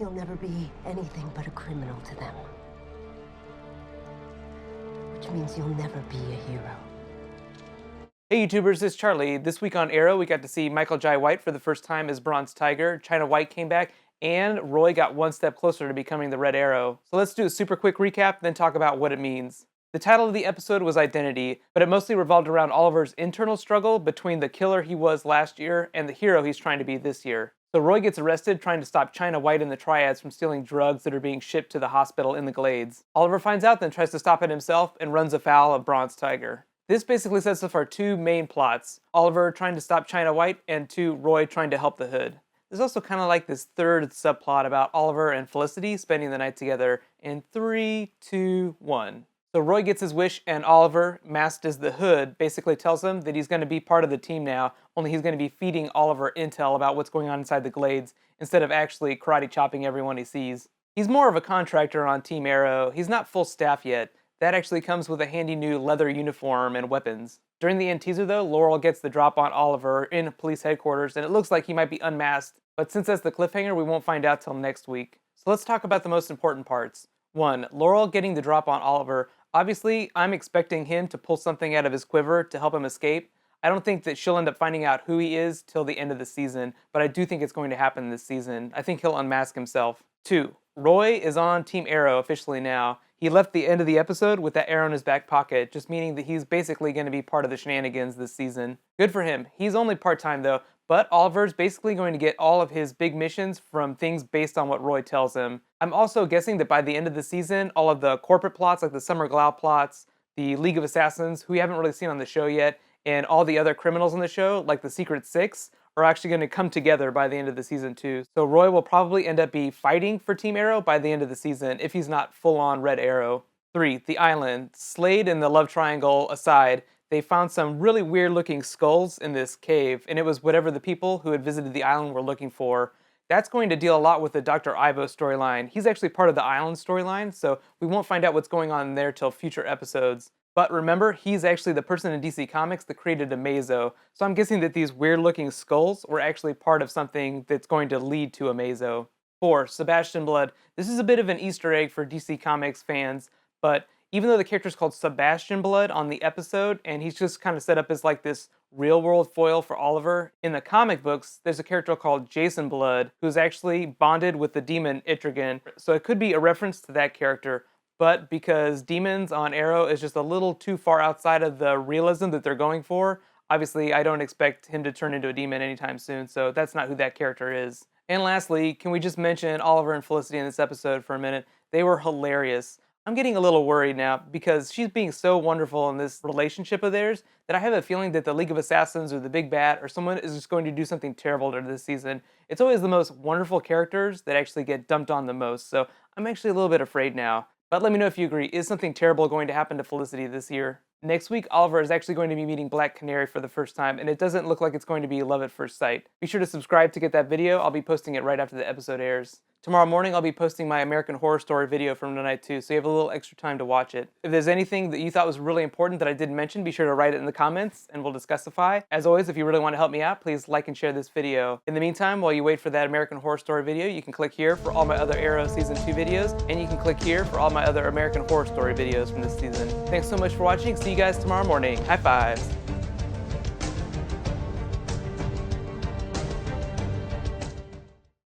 You'll never be anything but a criminal to them. Which means you'll never be a hero. Hey YouTubers, it's Charlie. This week on Arrow, we got to see Michael Jai White for the first time as Bronze Tiger, China White came back, and Roy got one step closer to becoming the Red Arrow. So let's do a super quick recap, then talk about what it means. The title of the episode was Identity, but it mostly revolved around Oliver's internal struggle between the killer he was last year and the hero he's trying to be this year. So Roy gets arrested trying to stop China White and the Triads from stealing drugs that are being shipped to the hospital in the Glades. Oliver finds out, then tries to stop it himself and runs afoul of Bronze Tiger. This basically sets up our two main plots, Oliver trying to stop China White and Roy trying to help the Hood. There's also kind of like this third subplot about Oliver and Felicity spending the night together in 3, 2, 1. So Roy gets his wish and Oliver, masked as the Hood, basically tells him that he's going to be part of the team now, only he's going to be feeding Oliver intel about what's going on inside the Glades instead of actually karate chopping everyone he sees. He's more of a contractor on Team Arrow, he's not full staff yet. That actually comes with a handy new leather uniform and weapons. During the end teaser though, Laurel gets the drop on Oliver in police headquarters and it looks like he might be unmasked, but since that's the cliffhanger, we won't find out till next week. So let's talk about the most important parts. 1. Laurel getting the drop on Oliver. Obviously, I'm expecting him to pull something out of his quiver to help him escape. I don't think that she'll end up finding out who he is till the end of the season, but I do think it's going to happen this season. I think he'll unmask himself. 2. Roy is on Team Arrow officially now. He left the end of the episode with that arrow in his back pocket, just meaning that he's basically going to be part of the shenanigans this season. Good for him. He's only part-time though, but Oliver's basically going to get all of his big missions from things based on what Roy tells him. I'm also guessing that by the end of the season, all of the corporate plots, like the Summer Glau plots, the League of Assassins, who we haven't really seen on the show yet, and all the other criminals on the show, like the Secret Six, are actually going to come together by the end of the season too. So Roy will probably end up be fighting for Team Arrow by the end of the season if he's not full-on Red Arrow. 3. The island. Slade and the love triangle aside, they found some really weird-looking skulls in this cave, and it was whatever the people who had visited the island were looking for. That's going to deal a lot with the Dr. Ivo storyline. He's actually part of the island storyline, so we won't find out what's going on there till future episodes. But remember, he's actually the person in DC Comics that created Amazo, so I'm guessing that these weird-looking skulls were actually part of something that's going to lead to Amazo. 4. Sebastian Blood. This is a bit of an Easter egg for DC Comics fans, but even though the character's called Sebastian Blood on the episode, and he's just kind of set up as like this real-world foil for Oliver, in the comic books, there's a character called Jason Blood, who's actually bonded with the demon Etrigan, so it could be a reference to that character. But because demons on Arrow is just a little too far outside of the realism that they're going for, obviously I don't expect him to turn into a demon anytime soon, so that's not who that character is. And lastly, can we just mention Oliver and Felicity in this episode for a minute? They were hilarious. I'm getting a little worried now because she's being so wonderful in this relationship of theirs that I have a feeling that the League of Assassins or the Big Bad or someone is just going to do something terrible to this season. It's always the most wonderful characters that actually get dumped on the most, so I'm actually a little bit afraid now. But let me know if you agree. Is something terrible going to happen to Felicity this year? Next week, Oliver is actually going to be meeting Black Canary for the first time, and it doesn't look like it's going to be love at first sight. Be sure to subscribe to get that video. I'll be posting it right after the episode airs. Tomorrow morning, I'll be posting my American Horror Story video from tonight too, so you have a little extra time to watch it. If there's anything that you thought was really important that I didn't mention, be sure to write it in the comments, and we'll discussify. As always, if you really want to help me out, please like and share this video. In the meantime, while you wait for that American Horror Story video, you can click here for all my other Arrow Season 2 videos, and you can click here for all my other American Horror Story videos from this season. Thanks so much for watching. See you guys tomorrow morning. High fives.